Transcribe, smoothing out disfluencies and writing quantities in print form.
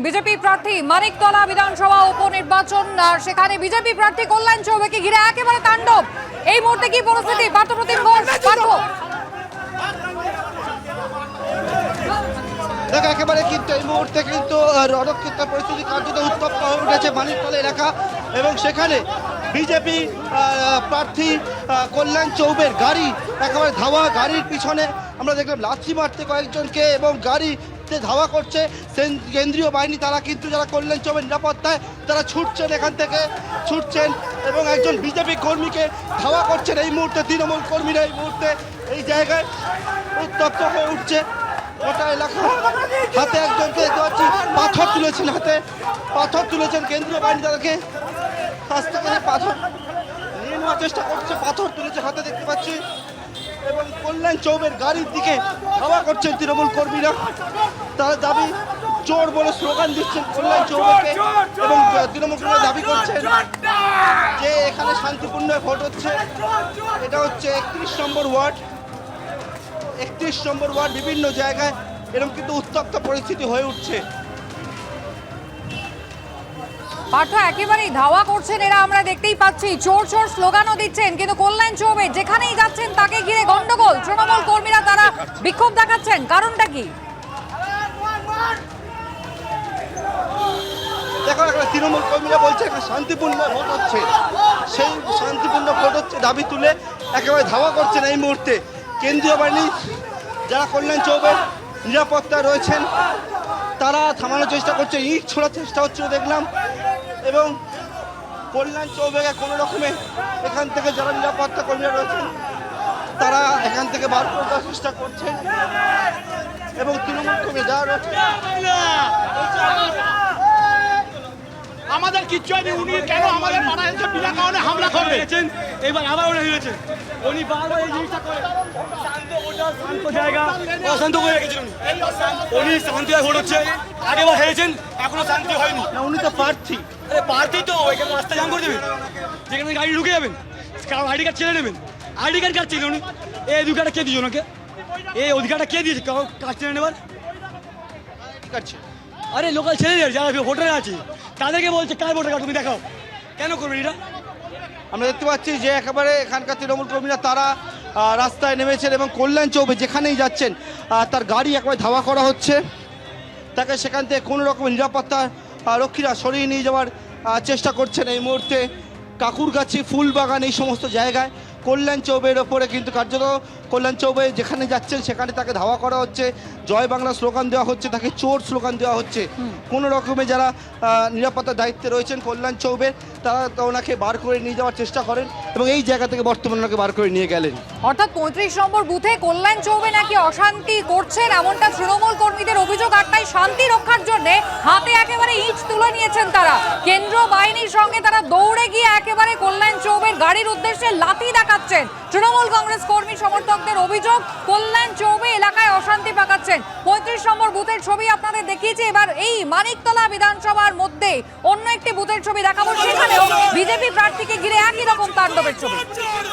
BJP প্রার্থী মানিকতলা বিধানসভা উপনির্বাচন, সেখানে বিজেপি প্রার্থী কল্যাণ চৌবেকে ঘিরে একেবারে তাণ্ডব। এই মুহূর্তে কি পরিস্থিতি? পার্থপ্রতিম ঘোষ, পার্থ। দেখো একেবারে কিন্তু এই মুহূর্তে কিন্তু রণক্ষেত্র পরিস্থিতি কার্যত উত্তপ্ত হয়ে উঠেছে মানিকতলা এলাকা, এবং সেখানে বিজেপি প্রার্থী কল্যাণ চৌবের গাড়ি একেবারে ধাওয়া। গাড়ির পিছনে আমরা দেখলাম লাথি মারতে কয়েকজনকে, এবং গাড়িতে ধাওয়া করছে কেন্দ্রীয় বাহিনী। তারা কিন্তু যারা কল্যাণ চৌবের নিরাপত্তায় তারা ছুটছেন, এখান থেকে ছুটছেন, এবং একজন বিজেপি কর্মীকে ধাওয়া করছেন। এই মুহূর্তে তৃণমূল কর্মীরা এই মুহূর্তে এই জায়গায় উত্তপ্ত হয়ে উঠছে গোটা এলাকা। হাতে একজনকে দেখতে পাচ্ছি পাথর তুলেছেন, হাতে পাথর তুলেছেন কেন্দ্রীয় বাহিনী, তাদেরকে কাছ থেকে পাথর নিয়ে নেওয়ার চেষ্টা করছে, পাথর তুলেছে হাতে দেখতে পাচ্ছি, এবং কল্যাণ চৌবের গাড়ির দিকে ধাওয়া করছেন তৃণমূল কর্মীরা। তারা দাবি চোর বলে স্লোগান দিচ্ছেন কল্যাণ চৌবেকে, এবং তৃণমূল কর্মীরা দাবি করছেন যে এখানে শান্তিপূর্ণ ভোট হচ্ছে। এটা হচ্ছে 31 নম্বর ওয়ার্ড, 31 নম্বর ওয়ার্ড। বিভিন্ন জায়গায় এরকম কিন্তু উত্তপ্ত পরিস্থিতি হয়ে উঠছে। পার্থ, একেবারেই ধাওয়া করছেন এরা, আমরা দেখতেই পাচ্ছি। চোর চোর স্লোগানও দিচ্ছেন, কিন্তু কল্যাণ চৌবে যেখানেই যাচ্ছেন তাকে ঘিরে গন্ডগোল। তৃণমূল কর্মীরা তারা বিক্ষোভ দেখাচ্ছেন, কারণটা কি? দেখো তৃণমূল কর্মীরা বলছে একটা শান্তিপূর্ণ ভোট হচ্ছে, সেই শান্তিপূর্ণ ভোট হচ্ছে দাবি তুলে একেবারে ধাওয়া করছেন এই মুহূর্তে কেন্দ্রীয় বাহিনী। যারা কল্যাণ চৌবের নিরাপত্তায় রয়েছেন তারা থামানোর চেষ্টা করছে, ইট ছোড়ার চেষ্টা হচ্ছিল দেখলাম, এবং কল্যাণ চৌবেকে কোনো রকমে এখান থেকে যারা নিরাপত্তা কর্মীরা রয়েছেন তারা এখান থেকে বার করে দেওয়ার চেষ্টা করছেন, এবং তৃণমূল কর্মী যারা রয়েছে আমাদের কিচ্ছু হয়নি। উনি কেন আমাদের পাড়ায় এসে বিনা কারণে হামলা করেছেন? এবার আবার উনি হেরেছেন। উনি বারবার এই জিনিসটা করে শান্ত জায়গা অশান্ত করে রেখেছেন। উনি শান্তি ভোট হচ্ছে, আগেবার হেরেছেন, এখনো শান্তি হয়নি। না, উনি তো প্রার্থী। প্রার্থী তো এখানে রাস্তা জাম করে দেবেন, যেখানে গাড়ি ঢুকে যাবেন, কারণ আইডি কার্ড ছেড়ে নেবেন। আইডি কার্ড কাটছেন উনি, এই অধিকারটা কে দিয়েছে ওনাকে? এই অধিকারটা কে দিয়েছে কাজ ছেড়ে নেবার? কাটছে। আরে লোকাল ছেলেদের যারা ভোটার আছে তাদেরকে বলছে কার ভোটার কার্ড তুমি দেখাও, কেন করবেন এটা? আমরা দেখতে পাচ্ছি যে একেবারে এখানকার তৃণমূল কর্মীরা তারা রাস্তায় নেমেছেন, এবং কল্যাণ চৌবে যেখানেই যাচ্ছেন তার গাড়ি একেবারে ধাওয়া করা হচ্ছে। তাকে সেখান থেকে কোনো রকমের নিরাপত্তা রক্ষীরা সরিয়ে নিয়ে যাওয়ার চেষ্টা করছেন। এই মুহূর্তে কাকুরগাছি, ফুলবাগান, এই সমস্ত জায়গায় কল্যাণ চৌবের ওপরে কিন্তু কার্যত কল্যাণ চৌবে যেখানে যাচ্ছেন সেখানে তাকে ধাওয়া করা হচ্ছে, জয় বাংলা স্লোগান দেওয়া হচ্ছে, তাকে চোর স্লোগান দেওয়া হচ্ছে। কোনো রকমে যারা নিরাপত্তার দায়িত্বে রয়েছেন কল্যাণ চৌবের তারা ওনাকে বার করে নিয়ে যাওয়ার চেষ্টা করেন, এবং এই জায়গা থেকে বর্তমানে ওনাকে বার করে নিয়ে গেলেন। অর্থাৎ 35 নম্বর বুথে কল্যাণ চৌবে নাকি অশান্তি করছেন, এমনটা তৃণমূল কর্মীদের অভিযোগ। আর তাই শান্তি রক্ষার জন্য হাতে একেবারে ইট তুলে নিয়েছেন তারা। কেন্দ্র বাহিনীর সঙ্গে তারা দৌড়ে গিয়ে একেবারে কল্যাণ চৌবের গাড়ির উদ্দেশ্যে লাথি দেখাচ্ছেন। তৃণমূল কংগ্রেস কর্মী সমর্থকদের অভিযোগ, কল্যাণ চৌবে এলাকায় অশান্তি পাকাচ্ছেন। 35 নম্বর বুথের ছবি আপনাদের দেখিয়েছি। এবার এই মানিকতলা বিধানসভার মধ্যে অন্য একটি বুথের ছবি দেখাবো, সেখানেও বিজেপি প্রার্থীকে ঘিরে একই রকম তাণ্ডবের ছবি। চোর